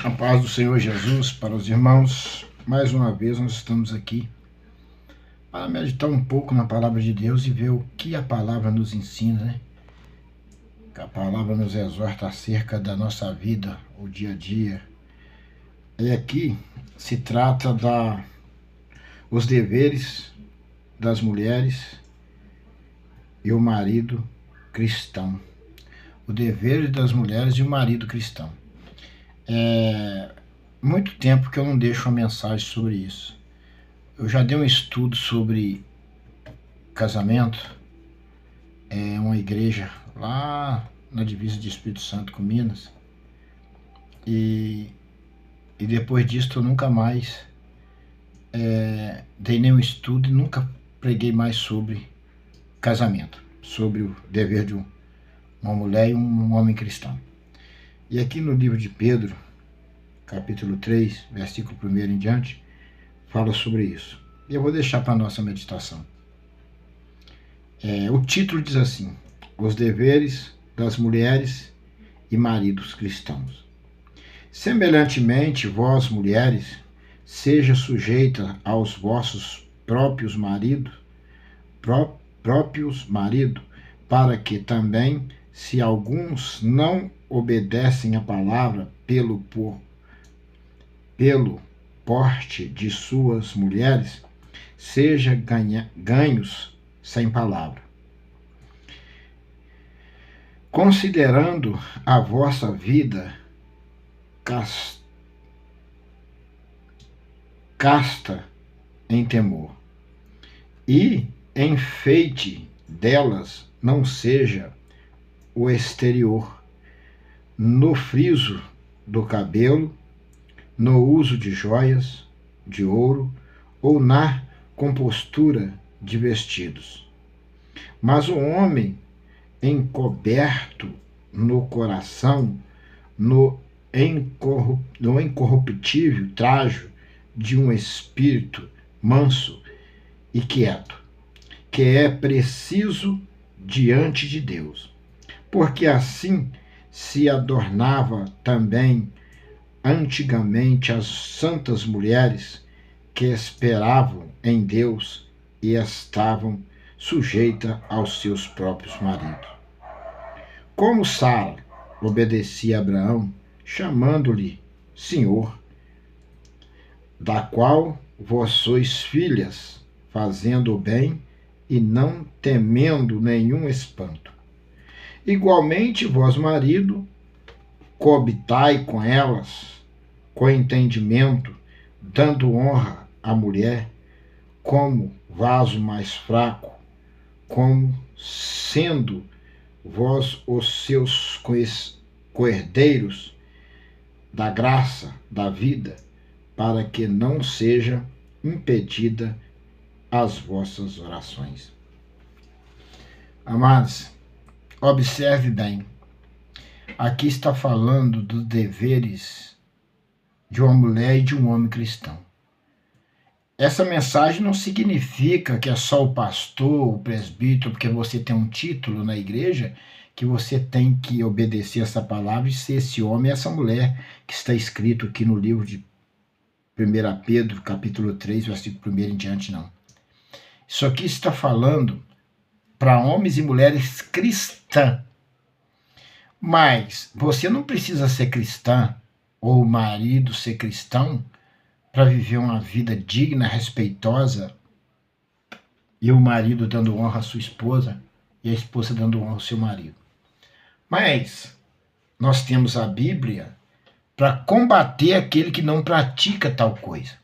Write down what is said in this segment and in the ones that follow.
A paz do Senhor Jesus para os irmãos. Mais uma vez nós estamos aqui para meditar um pouco na palavra de Deus e ver o que a palavra nos ensina, né? Que a palavra nos exorta acerca da nossa vida, o dia a dia. E aqui se trata os deveres das mulheres e o marido cristão. O dever das mulheres e o marido cristão. Muito tempo que eu não deixo uma mensagem sobre isso. Eu já dei um estudo sobre casamento, uma igreja lá na divisa de Espírito Santo com Minas, e depois disso eu nunca mais dei nenhum estudo e nunca preguei mais sobre casamento, sobre o dever de uma mulher e um homem cristão. E aqui no livro de Pedro, capítulo 3, versículo 1 em diante, fala sobre isso. E eu vou deixar para a nossa meditação. O título diz assim: os deveres das mulheres e maridos cristãos. Semelhantemente, vós, mulheres, seja sujeita aos vossos próprios maridos, para que também, se alguns não obedecem à palavra pelo porte de suas mulheres, seja ganhos sem palavra. Considerando a vossa vida casta em temor, e enfeite delas não seja o exterior, no friso do cabelo, no uso de joias, de ouro, ou na compostura de vestidos. Mas o homem encoberto no coração, no incorruptível trajo de um espírito manso e quieto, que é preciso diante de Deus, porque assim se adornava também antigamente as santas mulheres que esperavam em Deus e estavam sujeitas aos seus próprios maridos. Como Sara obedecia a Abraão, chamando-lhe Senhor, da qual vós sois filhas, fazendo o bem e não temendo nenhum espanto. Igualmente, vós, marido, coabitai com elas, com entendimento, dando honra à mulher, como vaso mais fraco, como sendo vós os seus coerdeiros da graça da vida, para que não seja impedida as vossas orações. Amados, observe bem. Aqui está falando dos deveres de uma mulher e de um homem cristão. Essa mensagem não significa que é só o pastor, o presbítero, porque você tem um título na igreja, que você tem que obedecer essa palavra e ser esse homem e essa mulher que está escrito aqui no livro de 1 Pedro, capítulo 3, versículo 1 em diante, não. Isso aqui está falando para homens e mulheres cristãs. Mas você não precisa ser cristã ou o marido ser cristão para viver uma vida digna, respeitosa, e o marido dando honra à sua esposa e a esposa dando honra ao seu marido. Mas nós temos a Bíblia para combater aquele que não pratica tal coisa.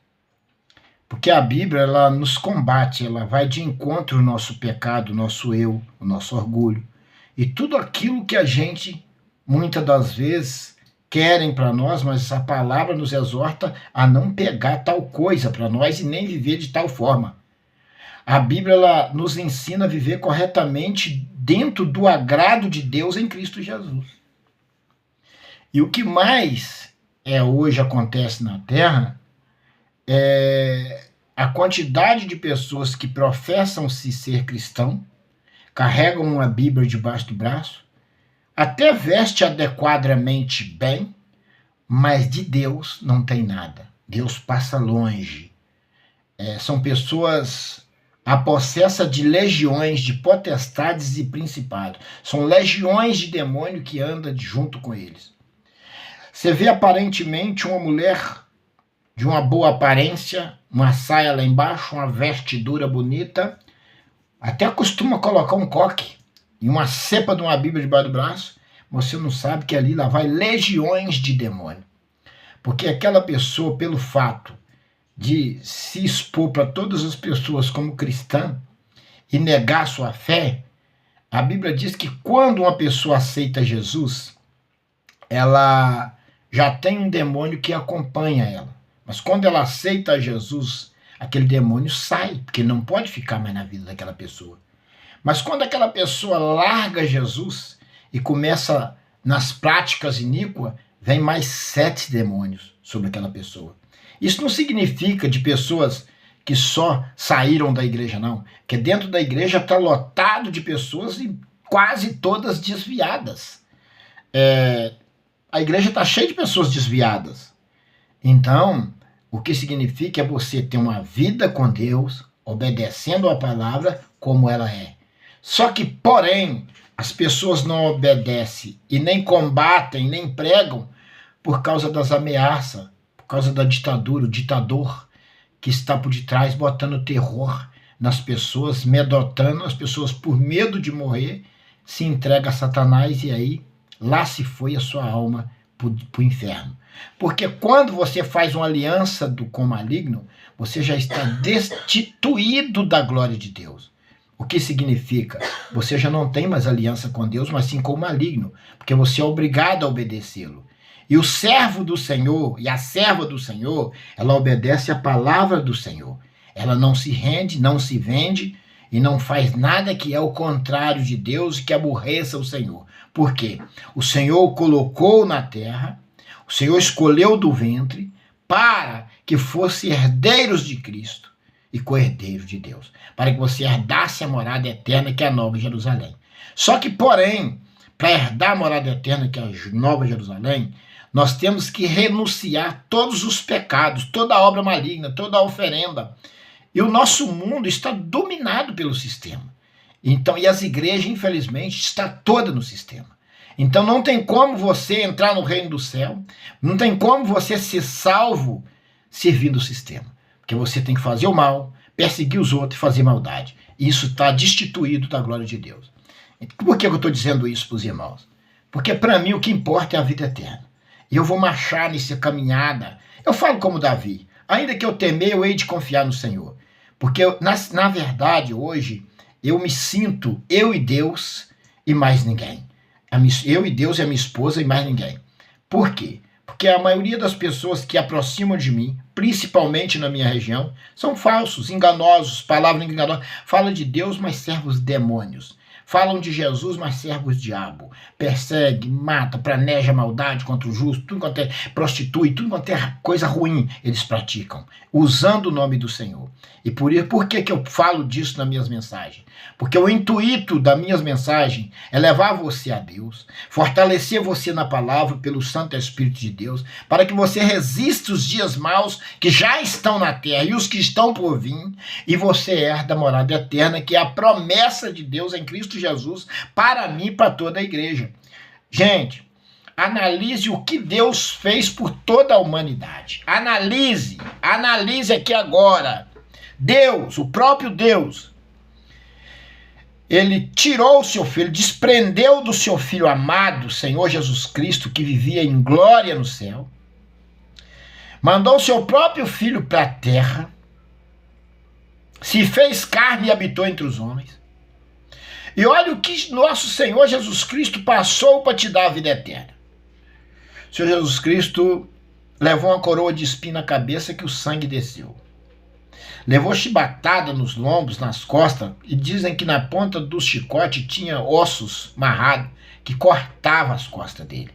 Porque a Bíblia, ela nos combate, ela vai de encontro ao nosso pecado, o nosso eu, o nosso orgulho, e tudo aquilo que a gente, muitas das vezes, querem para nós, mas a palavra nos exorta a não pegar tal coisa para nós e nem viver de tal forma. A Bíblia, ela nos ensina a viver corretamente dentro do agrado de Deus em Cristo Jesus. E o que mais hoje acontece na Terra é a quantidade de pessoas que professam-se ser cristão, carregam uma Bíblia debaixo do braço, até veste adequadamente bem, mas de Deus não tem nada. Deus passa longe. São pessoas possessas de legiões, de potestades e principados. São legiões de demônio que andam junto com eles. Você vê aparentemente uma mulher de uma boa aparência, uma saia lá embaixo, uma vestidura bonita, até costuma colocar um coque e uma cepa de uma Bíblia debaixo do braço, você não sabe que ali lá vai legiões de demônio. Porque aquela pessoa, pelo fato de se expor para todas as pessoas como cristã e negar sua fé, a Bíblia diz que quando uma pessoa aceita Jesus, ela já tem um demônio que acompanha ela. Mas quando ela aceita Jesus, aquele demônio sai, porque não pode ficar mais na vida daquela pessoa. Mas quando aquela pessoa larga Jesus e começa nas práticas iníquas, vem mais 7 demônios sobre aquela pessoa. Isso não significa de pessoas que só saíram da igreja, não. Porque dentro da igreja está lotado de pessoas e quase todas desviadas. A igreja está cheia de pessoas desviadas. Então, o que significa é você ter uma vida com Deus, obedecendo a palavra como ela é. Só que, porém, as pessoas não obedecem e nem combatem, nem pregam por causa das ameaças, por causa da ditadura, o ditador que está por detrás botando terror nas pessoas, medotando as pessoas por medo de morrer, se entrega a Satanás e aí lá se foi a sua alma para o inferno. Porque quando você faz uma aliança com o maligno, você já está destituído da glória de Deus. O que significa? Você já não tem mais aliança com Deus, mas sim com o maligno, porque você é obrigado a obedecê-lo. E o servo do Senhor e a serva do Senhor, ela obedece a palavra do Senhor. Ela não se rende, não se vende e não faz nada que é o contrário de Deus e que aborreça o Senhor. Por quê? O Senhor o colocou na terra, o Senhor escolheu do ventre para que fosse herdeiros de Cristo e co-herdeiros de Deus, para que você herdasse a morada eterna que é a Nova Jerusalém. Só que, porém, para herdar a morada eterna que é a Nova Jerusalém, nós temos que renunciar todos os pecados, toda a obra maligna, toda a oferenda. E o nosso mundo está dominado pelo sistema. Então, e as igrejas, infelizmente, está toda no sistema. Então não tem como você entrar no reino do céu, não tem como você ser salvo servindo o sistema. Porque você tem que fazer o mal, perseguir os outros e fazer maldade. Isso está destituído da glória de Deus. Por que eu estou dizendo isso para os irmãos? Porque para mim o que importa é a vida eterna. E eu vou marchar nessa caminhada. Eu falo como Davi, ainda que eu temer, eu hei de confiar no Senhor. Porque na verdade hoje eu me sinto eu e Deus e mais ninguém. Eu e Deus e a minha esposa e mais ninguém. Por quê? Porque a maioria das pessoas que aproximam de mim, principalmente na minha região, são falsos, enganosos, palavras enganosas. Falam de Deus, mas servem os demônios. Falam de Jesus, mas servem os diabo. Persegue, mata, planeja maldade contra o justo, tudo quanto é prostitui, tudo quanto é coisa ruim eles praticam, usando o nome do Senhor. E por que eu falo disso nas minhas mensagens? Porque o intuito das minhas mensagens é levar você a Deus, fortalecer você na palavra pelo Santo Espírito de Deus, para que você resista os dias maus que já estão na terra e os que estão por vir, e você herda a morada eterna, que é a promessa de Deus em Cristo Jesus para mim e para toda a igreja. Gente, analise o que Deus fez por toda a humanidade. Analise aqui agora. Deus, o próprio Deus, ele tirou o seu filho, desprendeu do seu filho amado, Senhor Jesus Cristo, que vivia em glória no céu, mandou o seu próprio filho para a terra, se fez carne e habitou entre os homens. E olha o que nosso Senhor Jesus Cristo passou para te dar a vida eterna. O Senhor Jesus Cristo levou uma coroa de espinho na cabeça que o sangue desceu. Levou chibatada nos lombos, nas costas, e dizem que na ponta do chicote tinha ossos amarrados que cortavam as costas dele.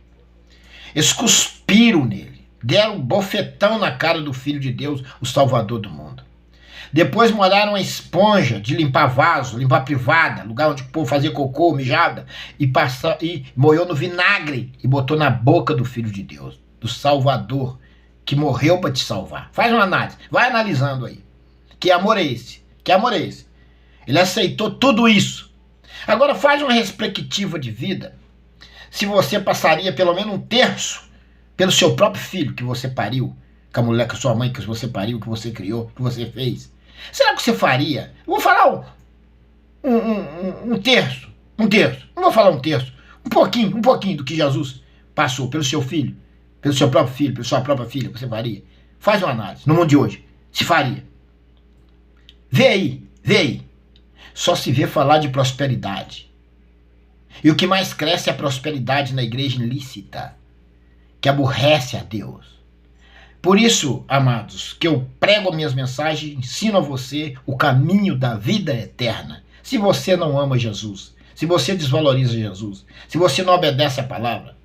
Eles cuspiram nele, deram um bofetão na cara do Filho de Deus, o Salvador do mundo. Depois molharam uma esponja de limpar vaso, limpar privada, lugar onde o povo fazia cocô, mijada, e molhou no vinagre e botou na boca do Filho de Deus. do Salvador, que morreu para te salvar. Faz uma análise, vai analisando aí. Que amor é esse? Que amor é esse? Ele aceitou tudo isso. Agora faz uma perspectiva de vida. Se você passaria pelo menos 1/3 pelo seu próprio filho que você pariu, com a mulher, com a sua mãe que você pariu, que você criou, que você fez. Será que você faria? Eu vou falar um terço. Não vou falar 1/3. Um pouquinho do que Jesus passou pelo seu filho, pelo seu próprio filho, pela sua própria filha, você faria? Faz uma análise no mundo de hoje. Se faria. Vê aí. Só se vê falar de prosperidade. E o que mais cresce é a prosperidade na igreja ilícita, que aborrece a Deus. Por isso, amados, que eu prego minhas mensagens, ensino a você o caminho da vida eterna. Se você não ama Jesus, se você desvaloriza Jesus, se você não obedece a palavra,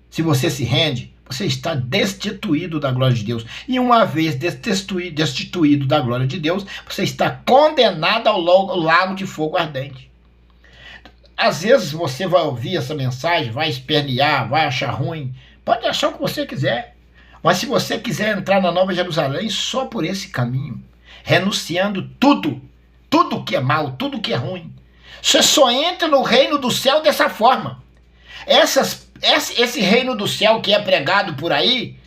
se você se rende, você está destituído da glória de Deus. E uma vez destituído da glória de Deus, você está condenado ao lago de fogo ardente. Às vezes você vai ouvir essa mensagem, vai espernear, vai achar ruim, pode achar o que você quiser. Mas se você quiser entrar na Nova Jerusalém, só por esse caminho, renunciando tudo que é mal, tudo que é ruim. Você só entra no reino do céu dessa forma. Esse reino do céu que é pregado por aí,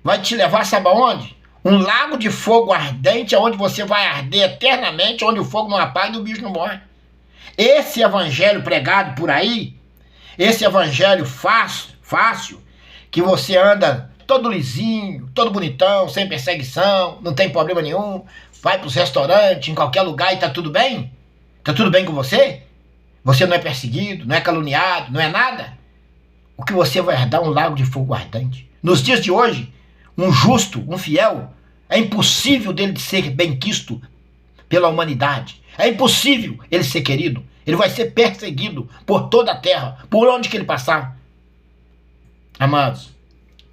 vai te levar, sabe aonde? Um lago de fogo ardente, onde você vai arder eternamente, onde o fogo não apaga e o bicho não morre. Esse evangelho pregado por aí, esse evangelho fácil, que você anda todo lisinho, todo bonitão, sem perseguição, não tem problema nenhum, vai para os restaurantes, em qualquer lugar e tá tudo bem? Tá tudo bem com você? Você não é perseguido, não é caluniado, não é nada? O que você vai herdar é um lago de fogo ardente. Nos dias de hoje, um justo, um fiel, é impossível dele ser benquisto pela humanidade. É impossível ele ser querido. Ele vai ser perseguido por toda a terra, por onde que ele passar. Amados,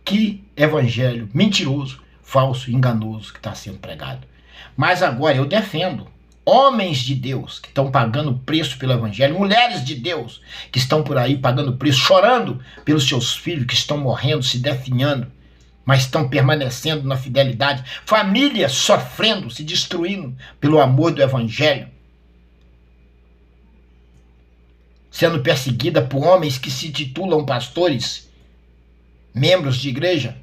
que evangelho mentiroso, falso, enganoso que está sendo pregado. Mas agora eu defendo homens de Deus que estão pagando preço pelo evangelho, mulheres de Deus que estão por aí pagando preço, chorando pelos seus filhos que estão morrendo, se definhando, mas estão permanecendo na fidelidade, famílias sofrendo, se destruindo pelo amor do evangelho, sendo perseguida por homens que se titulam pastores, membros de igreja,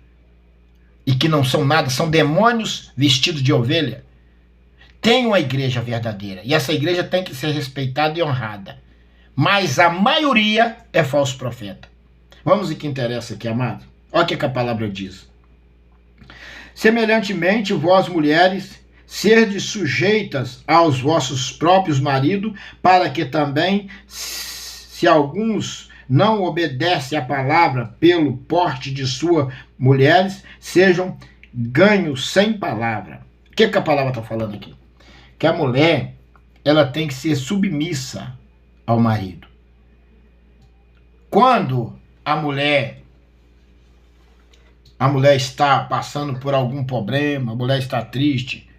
e que não são nada, são demônios vestidos de ovelha. Tem uma igreja verdadeira, e essa igreja tem que ser respeitada e honrada. Mas a maioria é falso profeta. Vamos ao que interessa aqui, amado. Olha o que a palavra diz. Semelhantemente, vós, mulheres, serdes sujeitas aos vossos próprios maridos, para que também, se alguns não obedecem à palavra pelo porte de suas mulheres, sejam ganhos sem palavra. O que a palavra está falando aqui? Que a mulher, ela tem que ser submissa ao marido. Quando a mulher está passando por algum problema, a mulher está triste,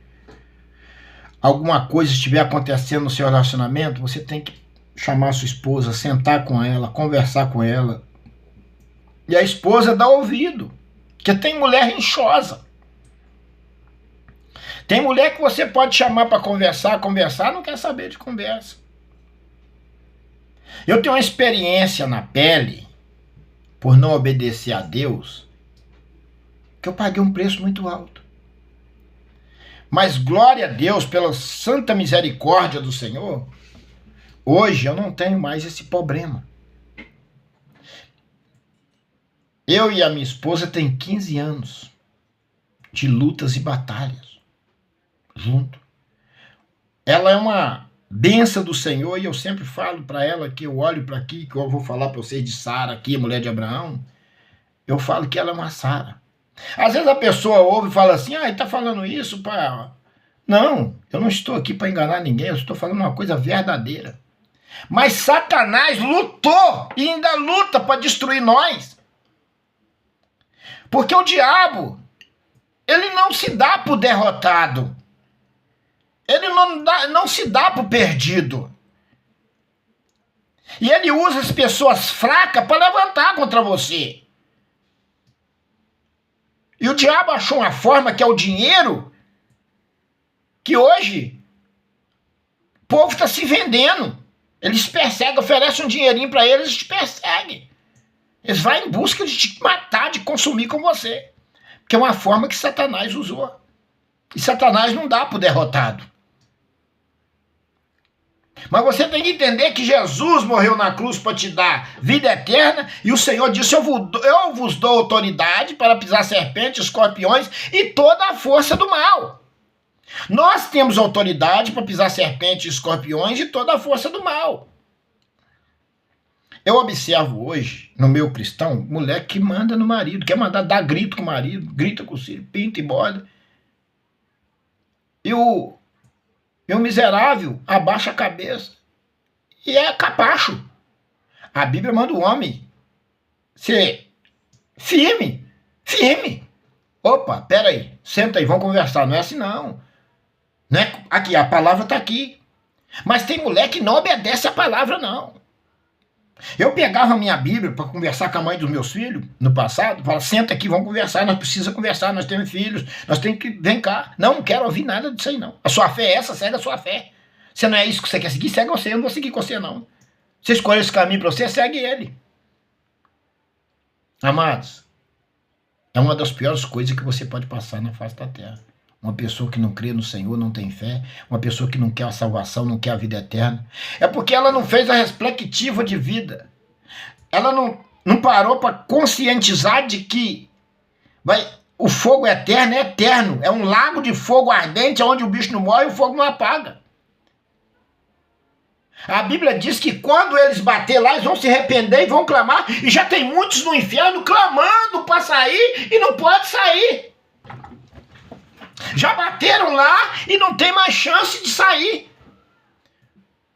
alguma coisa estiver acontecendo no seu relacionamento, você tem que chamar a sua esposa, sentar com ela, conversar com ela. E a esposa dá ouvido, porque tem mulher rinchosa. Tem mulher que você pode chamar para conversar, não quer saber de conversa. Eu tenho uma experiência na pele, por não obedecer a Deus, que eu paguei um preço muito alto. Mas glória a Deus pela santa misericórdia do Senhor, hoje eu não tenho mais esse problema. Eu e a minha esposa tem 15 anos de lutas e batalhas junto. Ela é uma bênção do Senhor e eu sempre falo para ela que eu olho para aqui, que eu vou falar para vocês de Sara aqui, mulher de Abraão, eu falo que ela é uma Sara. Às vezes a pessoa ouve e fala assim, ele está falando isso para... Não, eu não estou aqui para enganar ninguém, eu estou falando uma coisa verdadeira. Mas Satanás lutou e ainda luta para destruir nós. Porque o diabo, ele não se dá por derrotado. Ele não se dá por perdido. E ele usa as pessoas fracas para levantar contra você. o diabo achou uma forma, que é o dinheiro, que hoje o povo está se vendendo. Eles perseguem, oferecem um dinheirinho para eles, eles te perseguem. Eles vão em busca de te matar, de consumir com você. Porque é uma forma que Satanás usou. E Satanás não dá para o derrotado. Mas você tem que entender que Jesus morreu na cruz para te dar vida eterna, e o Senhor disse: eu vos dou autoridade para pisar serpentes, escorpiões e toda a força do mal. Nós temos autoridade para pisar serpentes, escorpiões e toda a força do mal. Eu observo hoje, no meu cristão, mulher que manda no marido, quer mandar dar grito com o marido, grita com o filho, pinta e borda. E o miserável abaixa a cabeça e é capacho. A Bíblia manda o homem ser firme, firme. Opa, peraí, senta aí, vamos conversar. Não é assim não. Não é, aqui, a palavra está aqui. Mas tem mulher que não obedece a palavra, não. Eu pegava a minha Bíblia para conversar com a mãe dos meus filhos no passado, falava: senta aqui, vamos conversar, nós precisamos conversar, nós temos filhos, nós temos que, vem cá. Não quero ouvir nada disso aí não. A sua fé é essa, segue a sua fé. Se não é isso que você quer seguir, segue você, eu não vou seguir com você não. Você escolhe esse caminho para você, segue ele. Amados, é uma das piores coisas que você pode passar na face da terra. Uma pessoa que não crê no Senhor, não tem fé. Uma pessoa que não quer a salvação, não quer a vida eterna. É porque ela não fez a perspectiva de vida. Ela não parou para conscientizar de que o fogo eterno é eterno. É um lago de fogo ardente, onde o bicho não morre e o fogo não apaga. A Bíblia diz que quando eles bater lá, eles vão se arrepender e vão clamar. E já tem muitos no inferno clamando para sair e não pode sair. Já bateram lá e não tem mais chance de sair.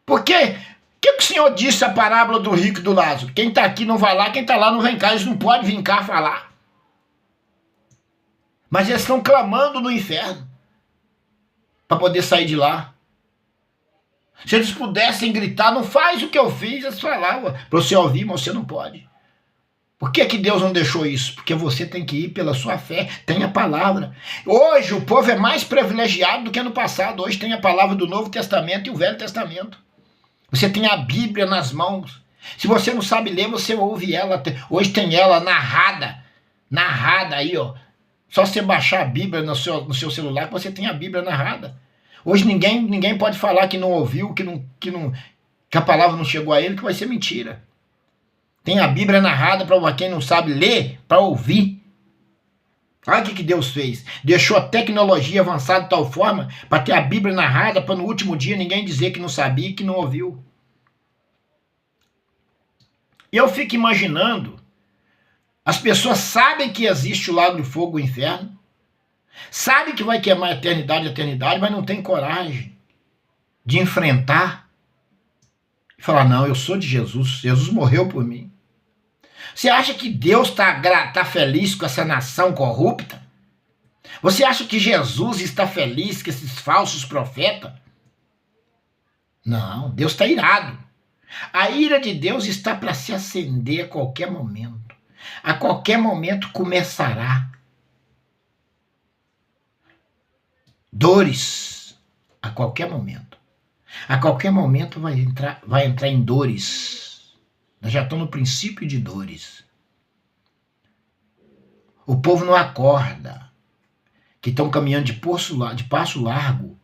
Porque o que o Senhor disse a parábola do rico e do Lázaro? Quem está aqui não vai lá, quem está lá não vem cá. Eles não podem vir cá falar. Mas eles estão clamando no inferno para poder sair de lá. Se eles pudessem gritar: não faz o que eu fiz, eles falavam para você ouvir, mas você não pode. Por que Deus não deixou isso? Porque você tem que ir pela sua fé, tem a palavra. Hoje o povo é mais privilegiado do que no passado. Hoje tem a palavra do Novo Testamento e o Velho Testamento. Você tem a Bíblia nas mãos. Se você não sabe ler, você ouve ela. Hoje tem ela narrada aí, ó. Só você baixar a Bíblia no seu celular, você tem a Bíblia narrada. Hoje ninguém pode falar que não ouviu, que a palavra não chegou a ele, que vai ser mentira. Tem a Bíblia narrada para quem não sabe ler, para ouvir. Olha o que Deus fez. Deixou a tecnologia avançada de tal forma para ter a Bíblia narrada, para no último dia ninguém dizer que não sabia e que não ouviu. E eu fico imaginando, as pessoas sabem que existe o lago de fogo, o inferno, sabem que vai queimar a eternidade, mas não tem coragem de enfrentar e falar: não, eu sou de Jesus, Jesus morreu por mim. Você acha que Deus tá feliz com essa nação corrupta? Você acha que Jesus está feliz com esses falsos profetas? Não, Deus está irado. A ira de Deus está para se acender a qualquer momento. A qualquer momento começará. Dores, a qualquer momento. A qualquer momento vai entrar em dores. Nós já estamos no princípio de dores. O povo não acorda, que estão caminhando de passo largo,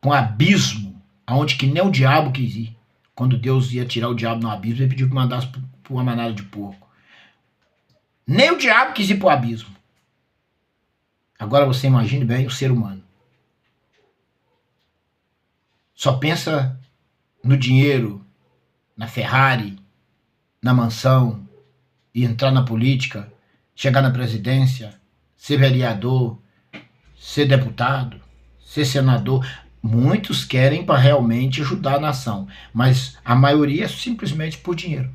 com um abismo, aonde que nem o diabo quis ir. Quando Deus ia tirar o diabo no abismo, ele pediu que mandasse para uma manada de porco. Nem o diabo quis ir para o abismo. Agora você imagine bem o ser humano. Só pensa no dinheiro, na Ferrari, na mansão, e entrar na política, chegar na presidência, ser vereador, ser deputado, ser senador. Muitos querem para realmente ajudar a nação, mas a maioria é simplesmente por dinheiro.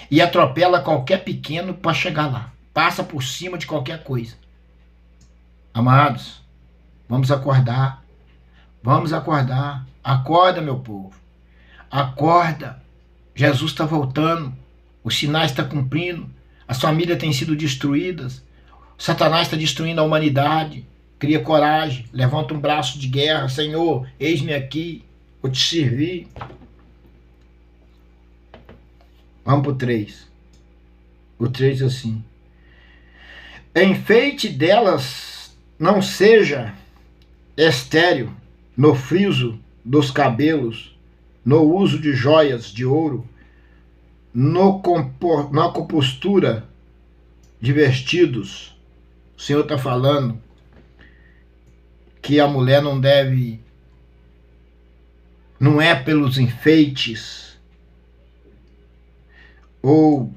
E atropela qualquer pequeno para chegar lá. Passa por cima de qualquer coisa. Amados, vamos acordar. Vamos acordar. Acorda, meu povo. Acorda. Jesus está voltando. Os sinais estão cumprindo. As famílias têm sido destruídas. Satanás está destruindo a humanidade. Cria coragem, levanta um braço de guerra. Senhor, eis-me aqui, vou te servir. Vamos para o 3. O 3 é assim. Enfeite delas não seja estéril no friso dos cabelos, no uso de joias de ouro, na compostura de vestidos. O Senhor está falando que a mulher não é pelos enfeites ou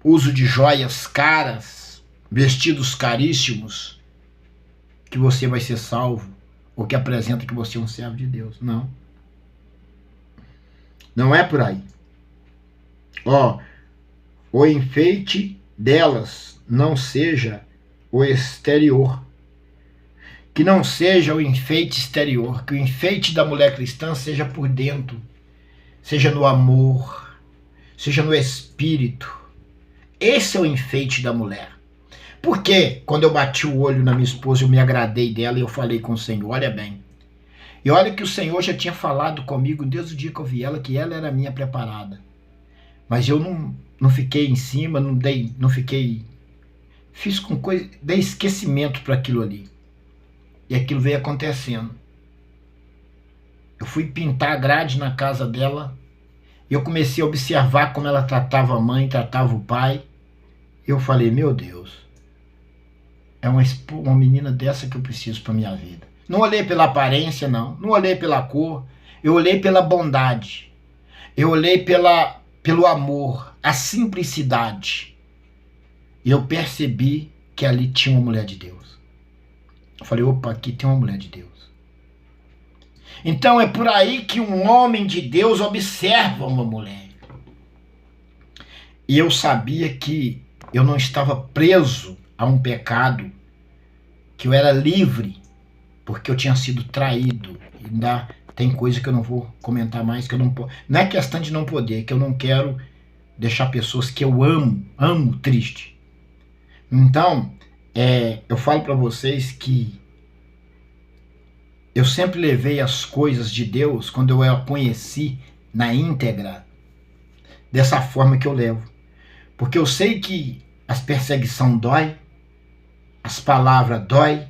uso de joias caras, vestidos caríssimos, que você vai ser salvo, ou que apresenta que você é um servo de Deus. Não. Não é por aí. O enfeite delas não seja o exterior. Que não seja o enfeite exterior, que o enfeite da mulher cristã seja por dentro, seja no amor, seja no espírito. Esse é o enfeite da mulher. Porque quando eu bati o olho na minha esposa, eu me agradei dela e eu falei com o Senhor, olha bem. E olha que o Senhor já tinha falado comigo desde o dia que eu vi ela, que ela era minha preparada. Mas eu não fiquei em cima, fiz com coisa, dei esquecimento para aquilo ali. E aquilo veio acontecendo. Eu fui pintar a grade na casa dela. E eu comecei a observar como ela tratava a mãe, tratava o pai. E eu falei, meu Deus, é uma menina dessa que eu preciso para minha vida. Não olhei pela aparência, não olhei pela cor. Eu olhei pela bondade. Eu olhei pelo amor, a simplicidade. E eu percebi que ali tinha uma mulher de Deus. Eu falei, opa, aqui tem uma mulher de Deus. Então é por aí que um homem de Deus observa uma mulher. E eu sabia que eu não estava preso a um pecado, que eu era livre, porque eu tinha sido traído. Ainda tem coisa que eu não vou comentar mais, que eu não posso. Não é questão de não poder, que eu não quero deixar pessoas que eu amo triste. Então, eu falo para vocês que eu sempre levei as coisas de Deus, quando eu a conheci na íntegra, dessa forma que eu levo. Porque eu sei que as perseguições dói, as palavras dói,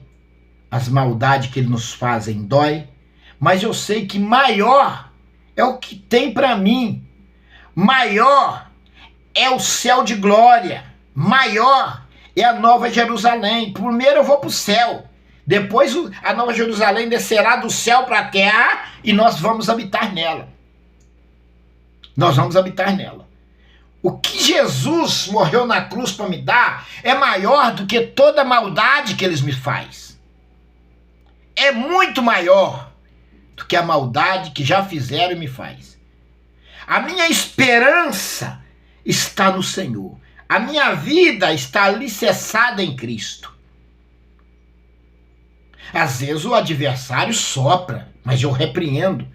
as maldades que eles nos fazem dói, mas eu sei que maior é o que tem para mim, maior é o céu de glória, maior é a Nova Jerusalém. Primeiro eu vou para o céu, depois a Nova Jerusalém descerá do céu para a terra e nós vamos habitar nela. Nós vamos habitar nela. O que Jesus morreu na cruz para me dar é maior do que toda a maldade que eles me fazem. É muito maior do que a maldade que já fizeram e me faz. A minha esperança está no Senhor. A minha vida está alicerçada em Cristo. Às vezes o adversário sopra, mas eu repreendo,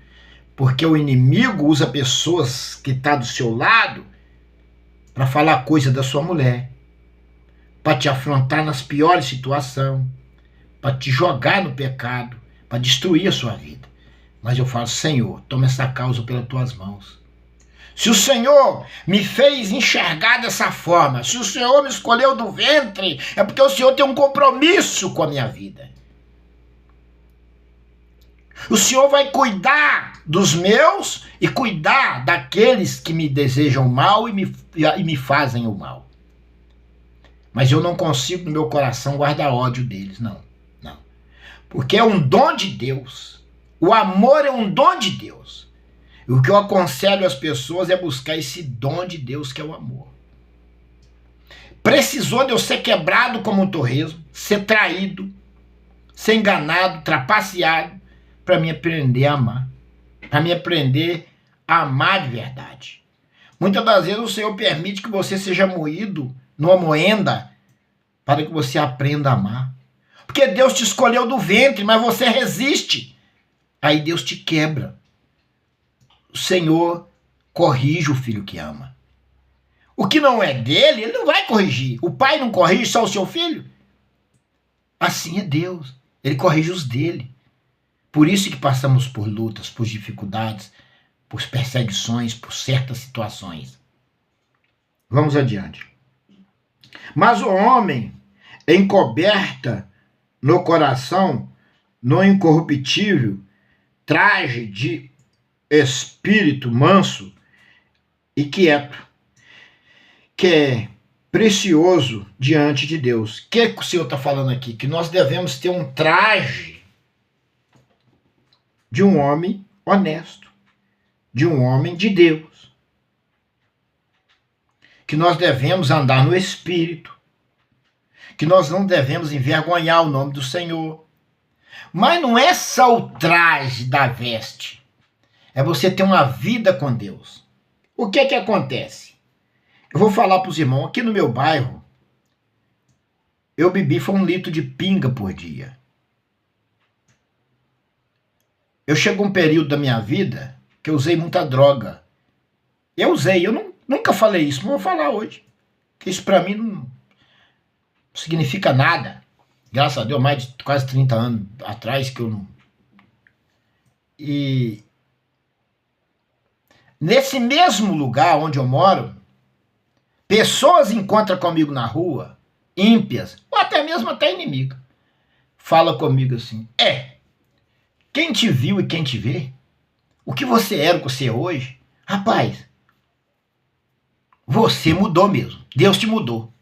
porque o inimigo usa pessoas que estão do seu lado para falar coisa da sua mulher, para te afrontar nas piores situações, para te jogar no pecado, para destruir a sua vida. Mas eu falo, Senhor, toma essa causa pelas tuas mãos. Se o Senhor me fez enxergar dessa forma, se o Senhor me escolheu do ventre, é porque o Senhor tem um compromisso com a minha vida. O Senhor vai cuidar dos meus e cuidar daqueles que me desejam mal e me fazem o mal. Mas eu não consigo no meu coração guardar ódio deles, não. Porque é um dom de Deus. O amor é um dom de Deus. E o que eu aconselho às pessoas é buscar esse dom de Deus que é o amor. Precisou de eu ser quebrado como um torresmo, ser traído, ser enganado, trapaceado, para me aprender a amar. Para me aprender a amar de verdade. Muitas das vezes o Senhor permite que você seja moído numa moenda para que você aprenda a amar. Porque Deus te escolheu do ventre, mas você resiste. Aí Deus te quebra. O Senhor corrige o filho que ama. O que não é dele, ele não vai corrigir. O pai não corrige só o seu filho? Assim é Deus. Ele corrige os dele. Por isso que passamos por lutas, por dificuldades, por perseguições, por certas situações. Vamos adiante. Mas o homem, encoberta no coração, no incorruptível traje de espírito manso e quieto, que é precioso diante de Deus. O que o Senhor está falando aqui? Que nós devemos ter um traje de um homem honesto, de um homem de Deus. Que nós devemos andar no Espírito, que nós não devemos envergonhar o nome do Senhor. Mas não é só o traje da veste, é você ter uma vida com Deus. O que é que acontece? Eu vou falar para os irmãos, aqui no meu bairro, eu bebi foi 1 litro de pinga por dia. Eu chegou um período da minha vida que eu usei muita droga. Eu nunca falei isso, mas vou falar hoje. Que isso para mim não significa nada. Graças a Deus, mais de quase 30 anos atrás que eu não... E nesse mesmo lugar onde eu moro, pessoas encontram comigo na rua, ímpias, ou até mesmo até inimiga, fala comigo assim, quem te viu e quem te vê, o que você era, o que você é hoje, rapaz, você mudou mesmo, Deus te mudou.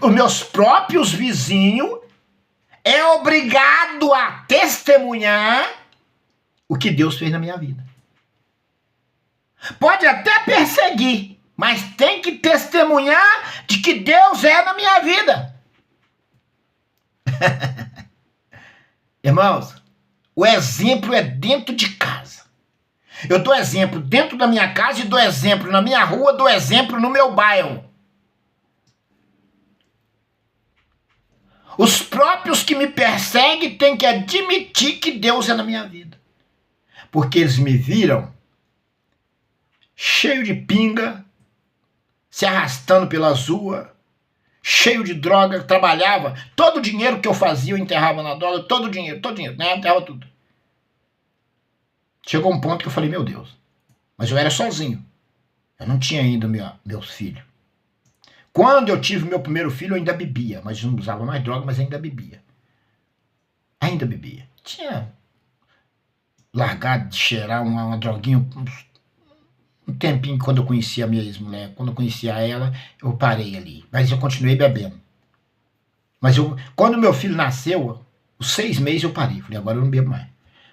Os meus próprios vizinhos é obrigado a testemunhar o que Deus fez na minha vida. Pode até perseguir, mas tem que testemunhar de que Deus é na minha vida. Irmãos, o exemplo é dentro de casa. Eu dou exemplo dentro da minha casa e dou exemplo na minha rua, dou exemplo no meu bairro. Os próprios que me perseguem têm que admitir que Deus é na minha vida. Porque eles me viram cheio de pinga, se arrastando pelas ruas, cheio de droga, trabalhava. Todo o dinheiro que eu fazia eu enterrava na droga, todo o dinheiro, né? Enterrava tudo. Chegou um ponto que eu falei, meu Deus, mas eu era sozinho. Eu não tinha ainda meus filhos. Quando eu tive meu primeiro filho, eu ainda bebia, mas eu não usava mais droga, mas ainda bebia. Ainda bebia. Tinha largado de cheirar uma droguinha um tempinho quando eu conheci a minha ex-mulher. Quando eu conhecia ela, eu parei ali. Mas eu continuei bebendo. Mas quando meu filho nasceu, os 6 meses eu parei. Falei, agora eu não bebo mais.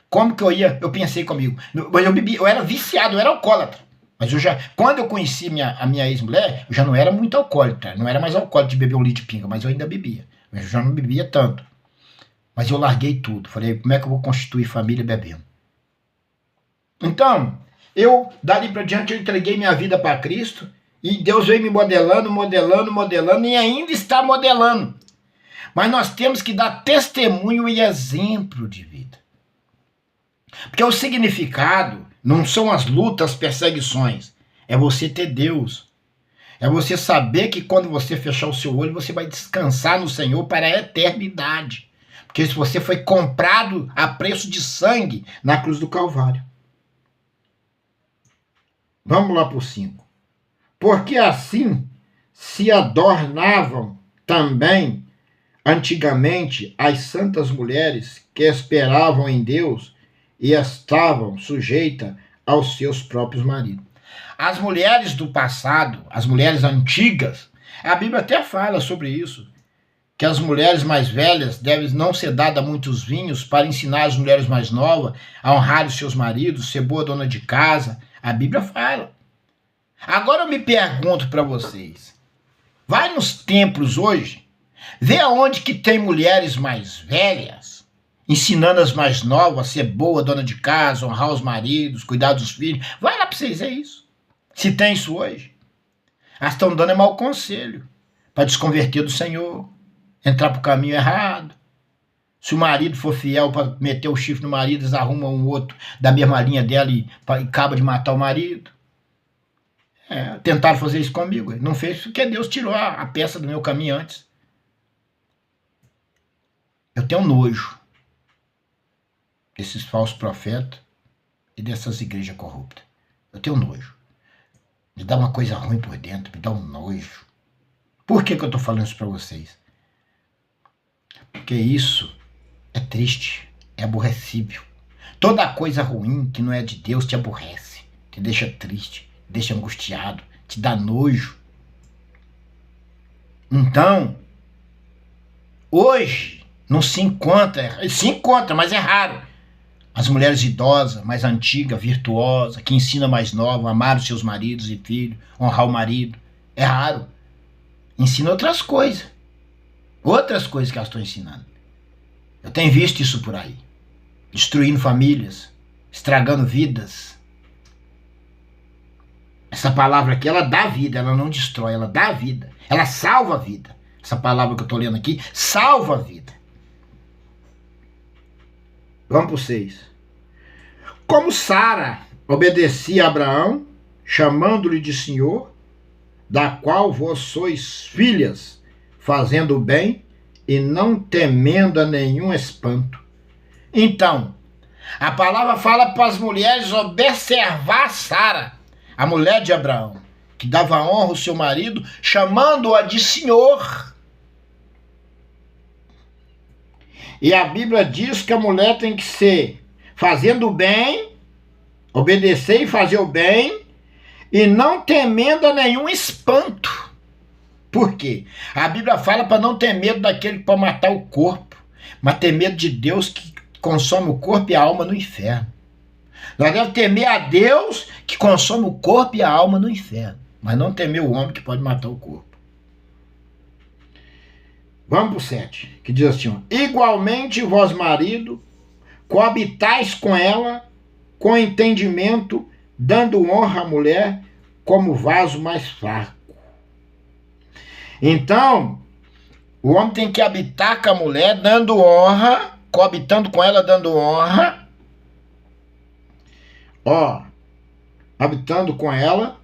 Como que eu pensei comigo. Mas eu bebi, eu era viciado, eu era alcoólatra. Mas quando eu conheci a minha ex-mulher, eu já não era muito alcoólatra. Não era mais alcoólatra de beber 1 litro de pinga, mas eu ainda bebia. Eu já não bebia tanto. Mas eu larguei tudo. Falei, como é que eu vou constituir família bebendo? Então, dali para diante, eu entreguei minha vida para Cristo e Deus veio me modelando e ainda está modelando. Mas nós temos que dar testemunho e exemplo de vida. Porque o significado não são as lutas, as perseguições. É você ter Deus. É você saber que quando você fechar o seu olho, você vai descansar no Senhor para a eternidade. Porque se você foi comprado a preço de sangue na cruz do Calvário. Vamos lá para o 5. Porque assim se adornavam também antigamente as santas mulheres que esperavam em Deus e estavam sujeitas aos seus próprios maridos. As mulheres do passado, as mulheres antigas, a Bíblia até fala sobre isso, que as mulheres mais velhas devem não ser dadas muitos vinhos para ensinar as mulheres mais novas a honrar os seus maridos, ser boa dona de casa. A Bíblia fala. Agora eu me pergunto para vocês, vai nos templos hoje, vê aonde que tem mulheres mais velhas, ensinando as mais novas a ser boa dona de casa, honrar os maridos, cuidar dos filhos. Vai lá para vocês ver isso. Se tem isso hoje. Elas estão dando mau conselho para desconverter do Senhor, entrar para o caminho errado. Se o marido for fiel para meter o chifre no marido, eles arrumam um outro da mesma linha dela e acaba de matar o marido. Tentaram fazer isso comigo. Não fez porque Deus tirou a peça do meu caminho antes. Eu tenho nojo desses falsos profetas e dessas igrejas corruptas. Eu tenho nojo. Me dá uma coisa ruim por dentro, me dá um nojo. Por que eu estou falando isso para vocês? Porque isso é triste, é aborrecível. Toda coisa ruim que não é de Deus te aborrece, te deixa triste, te deixa angustiado, te dá nojo. Então, hoje, não se encontra, mas é raro, as mulheres idosas, mais antigas, virtuosas, que ensinam mais novas, a amar os seus maridos e filhos, honrar o marido. É raro. Ensina outras coisas que elas estão ensinando. Eu tenho visto isso por aí. Destruindo famílias, estragando vidas. Essa palavra aqui, ela dá vida, ela não destrói, ela dá vida. Ela salva a vida. Essa palavra que eu estou lendo aqui, salva a vida. Vamos para o 6. Como Sara obedecia a Abraão, chamando-lhe de Senhor, da qual vós sois filhas, fazendo o bem e não temendo a nenhum espanto. Então, a palavra fala para as mulheres observar Sara, a mulher de Abraão, que dava honra ao seu marido, chamando-a de Senhor. E a Bíblia diz que a mulher tem que ser fazendo o bem, obedecer e fazer o bem, e não temendo a nenhum espanto. Por quê? A Bíblia fala para não ter medo daquele que pode matar o corpo, mas ter medo de Deus que consome o corpo e a alma no inferno. Nós devemos temer a Deus que consome o corpo e a alma no inferno, mas não temer o homem que pode matar o corpo. Vamos para o 7, que diz assim, ó, igualmente vós, marido, coabitais com ela, com entendimento, dando honra à mulher como vaso mais fraco. Então, o homem tem que habitar com a mulher, dando honra, coabitando com ela, dando honra. Habitando com ela,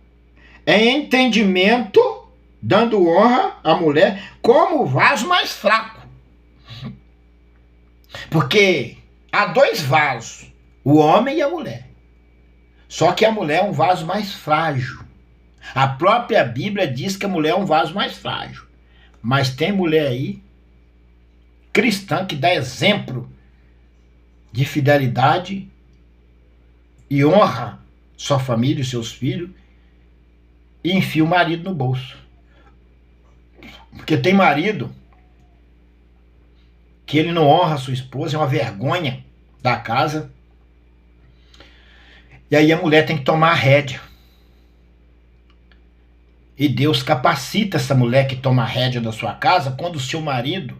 em entendimento, dando honra à mulher como vaso mais fraco. Porque há dois vasos, o homem e a mulher. Só que a mulher é um vaso mais frágil. A própria Bíblia diz que a mulher é um vaso mais frágil. Mas tem mulher aí, cristã, que dá exemplo de fidelidade e honra sua família e seus filhos e enfia o marido no bolso. Porque tem marido que ele não honra a sua esposa, é uma vergonha da casa. E aí a mulher tem que tomar a rédea. E Deus capacita essa mulher que toma a rédea da sua casa quando o seu marido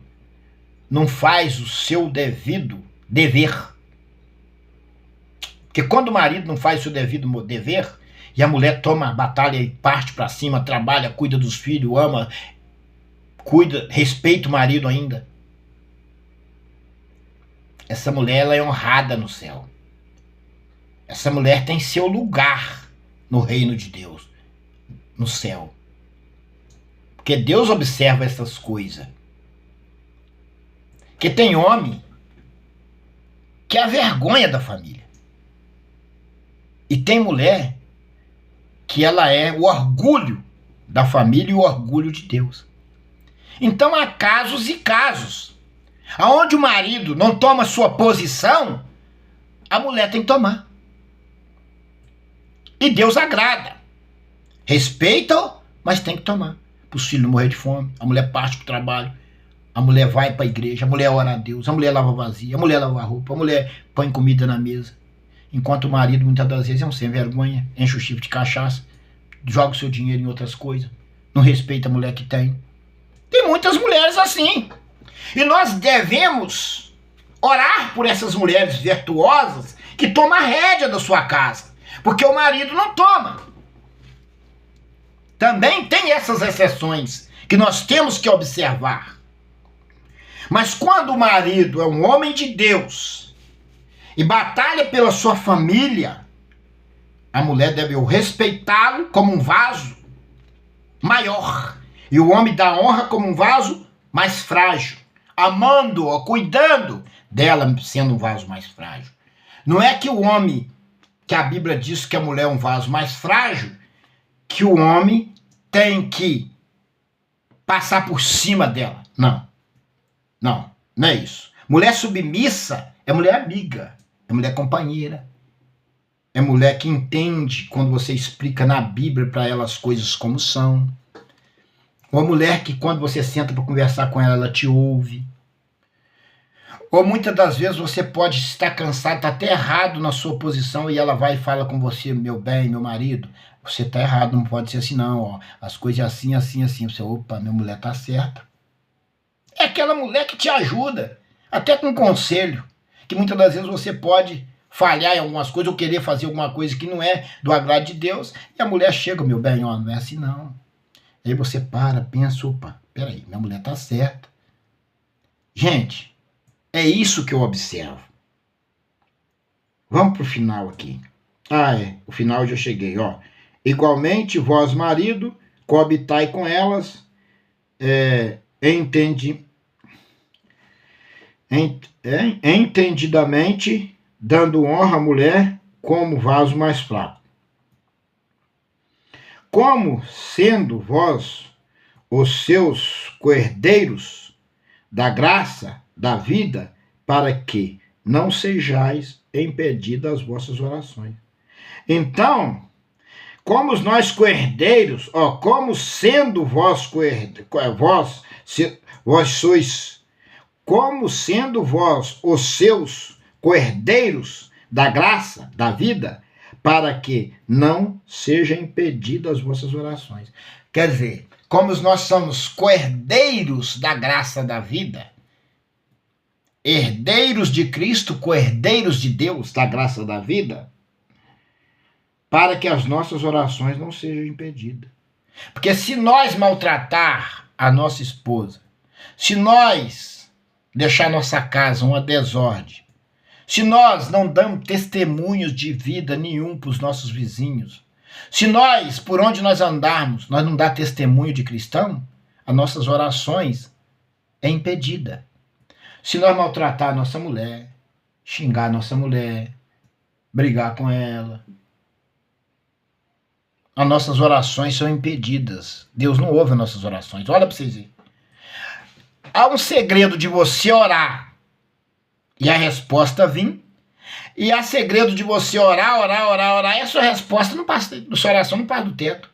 não faz o seu devido dever. Porque quando o marido não faz o seu devido dever, e a mulher toma a batalha e parte para cima, trabalha, cuida dos filhos, ama, cuida, respeita o marido ainda. Essa mulher, ela é honrada no céu. Essa mulher tem seu lugar no reino de Deus, no céu. Porque Deus observa essas coisas. Porque tem homem que é a vergonha da família. E tem mulher que ela é o orgulho da família e o orgulho de Deus. Então há casos e casos. Aonde o marido não toma sua posição, a mulher tem que tomar. E Deus agrada. Respeita, mas tem que tomar. Para os filhos não morrer de fome. A mulher parte para o trabalho. A mulher vai para a igreja. A mulher ora a Deus. A mulher lava vazia. A mulher lava a roupa. A mulher põe comida na mesa. Enquanto o marido, muitas das vezes, é um sem vergonha. Enche o chifre de cachaça. Joga o seu dinheiro em outras coisas. Não respeita a mulher que tem. Tem muitas mulheres assim. E nós devemos orar por essas mulheres virtuosas que tomam a rédea da sua casa. Porque o marido não toma. Também tem essas exceções que nós temos que observar. Mas quando o marido é um homem de Deus e batalha pela sua família, a mulher deve respeitá-lo como um vaso maior, e o homem dá honra como um vaso mais frágil, amando-a, cuidando dela, sendo um vaso mais frágil. Não é que o homem, que a Bíblia diz que a mulher é um vaso mais frágil, que o homem tem que passar por cima dela. Não é isso. Mulher submissa é mulher amiga, é mulher companheira, é mulher que entende quando você explica na Bíblia para ela as coisas como são. Uma mulher que quando você senta para conversar com ela, ela te ouve. Ou muitas das vezes você pode estar cansado, está até errado na sua posição, e ela vai e fala com você: meu bem, meu marido, você está errado, não pode ser assim não, ó. As coisas assim, assim, assim. Você, opa, minha mulher está certa. É aquela mulher que te ajuda, até com conselho, que muitas das vezes você pode falhar em algumas coisas, ou querer fazer alguma coisa que não é do agrado de Deus, e a mulher chega: meu bem, ó, não é assim não. Aí você para, pensa: opa, peraí, minha mulher está certa. Gente, é isso que eu observo. Vamos para o final aqui. O final eu já cheguei, ó. Igualmente, vós, marido, coabitai com elas, entendidamente, dando honra à mulher como vaso mais fraco. Como sendo vós os seus coerdeiros da graça, da vida, para que não sejais impedidas as vossas orações. Então, como nós coerdeiros, como sendo vós sois, como sendo vós os seus coerdeiros da graça, da vida, para que não sejam impedidas as vossas orações. Quer dizer, como nós somos coerdeiros da graça da vida, herdeiros de Cristo, coerdeiros de Deus, da graça da vida, para que as nossas orações não sejam impedidas. Porque se nós maltratar a nossa esposa, se nós deixar nossa casa uma desordem, se nós não damos testemunhos de vida nenhum para os nossos vizinhos, se nós, por onde nós andarmos, nós não dá testemunho de cristão, as nossas orações é impedida. Se nós maltratar a nossa mulher, xingar a nossa mulher, brigar com ela, as nossas orações são impedidas. Deus não ouve as nossas orações. Olha para vocês verem. Há um segredo de você orar e a resposta vir, e há segredo de você orar, e a sua resposta não passa, a sua oração não passa do teto.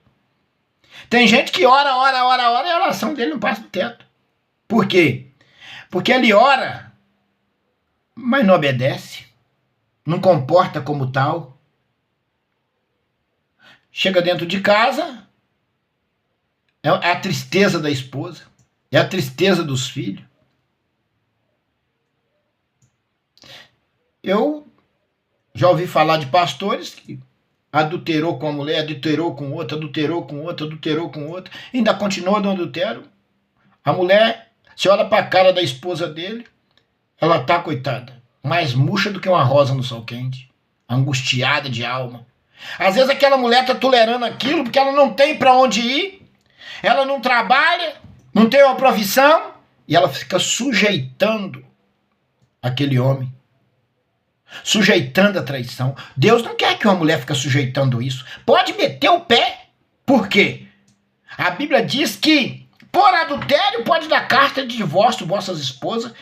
Tem gente que ora, e a oração dele não passa do teto. Por quê? Porque ele ora, mas não obedece, não comporta como tal. Chega dentro de casa, é a tristeza da esposa, é a tristeza dos filhos. Eu já ouvi falar de pastores que adulterou com a mulher, adulterou com outra, ainda continua no adultério. A mulher, você olha para a cara da esposa dele, ela tá, coitada, mais murcha do que uma rosa no sol quente, angustiada de alma. Às vezes aquela mulher tá tolerando aquilo porque ela não tem para onde ir, ela não trabalha, não tem uma profissão, e ela fica sujeitando aquele homem, sujeitando a traição. Deus não quer que uma mulher fique sujeitando isso. Pode meter o pé. Por quê? A Bíblia diz que por adultério pode dar carta de divórcio vossas esposas,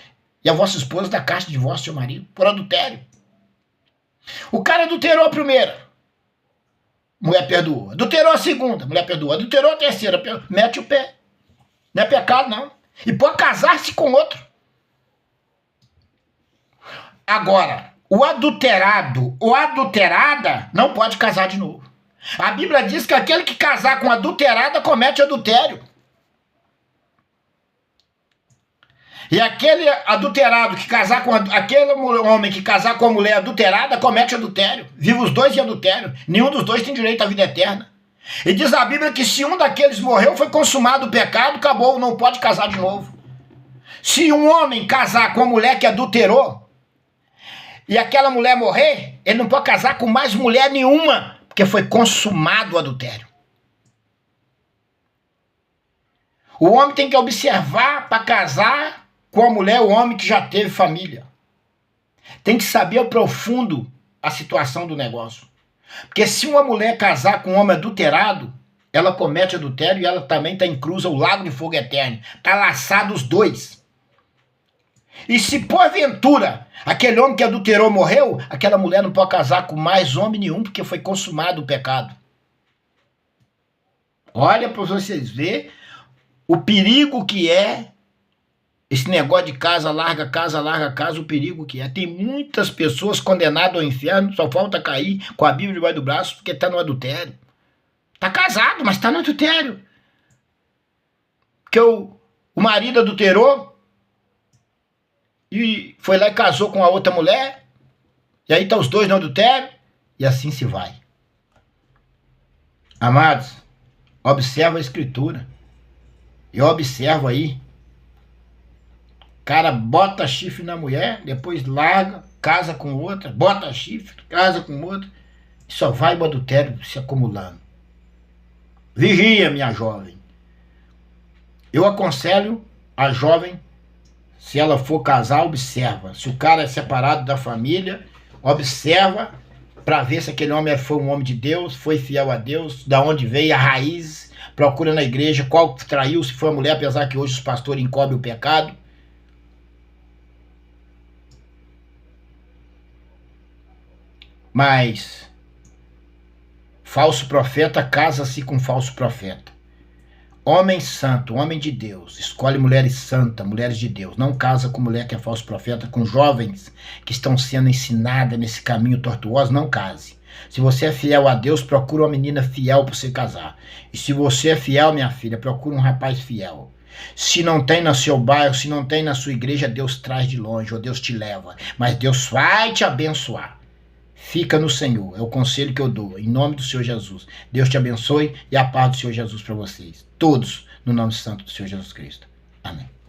e a vossa esposa dá carta de divórcio ao seu marido, por adultério. O cara adulterou a primeira, mulher perdoou. Adulterou a segunda, mulher perdoou. Adulterou a terceira, mete o pé. Não é pecado, não. E pode casar-se com outro. Agora, o adulterado ou adulterada não pode casar de novo. A Bíblia diz que aquele que casar com adulterada comete adultério. E aquele adulterado que casar com aquele homem que casar com a mulher adulterada comete adultério. Vive os dois em adultério. Nenhum dos dois tem direito à vida eterna. E diz a Bíblia que se um daqueles morreu, foi consumado o pecado, acabou, não pode casar de novo. Se um homem casar com a mulher que adulterou, e aquela mulher morrer, ele não pode casar com mais mulher nenhuma, porque foi consumado o adultério. O homem tem que observar para casar com a mulher, o homem que já teve família. Tem que saber ao profundo a situação do negócio. Porque se uma mulher casar com um homem adulterado, ela comete adultério e ela também está inclusa o lago de fogo eterno. Está laçado os dois. E se porventura aquele homem que adulterou morreu, aquela mulher não pode casar com mais homem nenhum, porque foi consumado o pecado. Olha para vocês verem o perigo que é esse negócio de casa, larga casa, o perigo que é. Tem muitas pessoas condenadas ao inferno, só falta cair com a Bíblia debaixo do braço porque está no adultério. Está casado, mas está no adultério. Porque o marido adulterou e foi lá e casou com a outra mulher, e aí tá os dois no adultério, e assim se vai. Amados, observa a Escritura. Eu observo aí, cara bota chifre na mulher, depois larga, casa com outra, bota chifre, casa com outra, e só vai o adultério se acumulando. Vigia, minha jovem. Eu aconselho a jovem, se ela for casar, observa. Se o cara é separado da família, observa para ver se aquele homem foi um homem de Deus, foi fiel a Deus, da onde veio a raiz. Procura na igreja qual traiu, se foi a mulher, apesar que hoje os pastores encobrem o pecado. Mas falso profeta casa-se com falso profeta. Homem santo, homem de Deus, escolhe mulheres santas, mulheres de Deus. Não casa com mulher que é falso profeta, com jovens que estão sendo ensinadas nesse caminho tortuoso, não case. Se você é fiel a Deus, procura uma menina fiel para você casar. E se você é fiel, minha filha, procura um rapaz fiel. Se não tem no seu bairro, se não tem na sua igreja, Deus traz de longe, ou Deus te leva. Mas Deus vai te abençoar. Fica no Senhor, é o conselho que eu dou, em nome do Senhor Jesus. Deus te abençoe e a paz do Senhor Jesus para vocês. Todos, no nome santo do Senhor Jesus Cristo. Amém.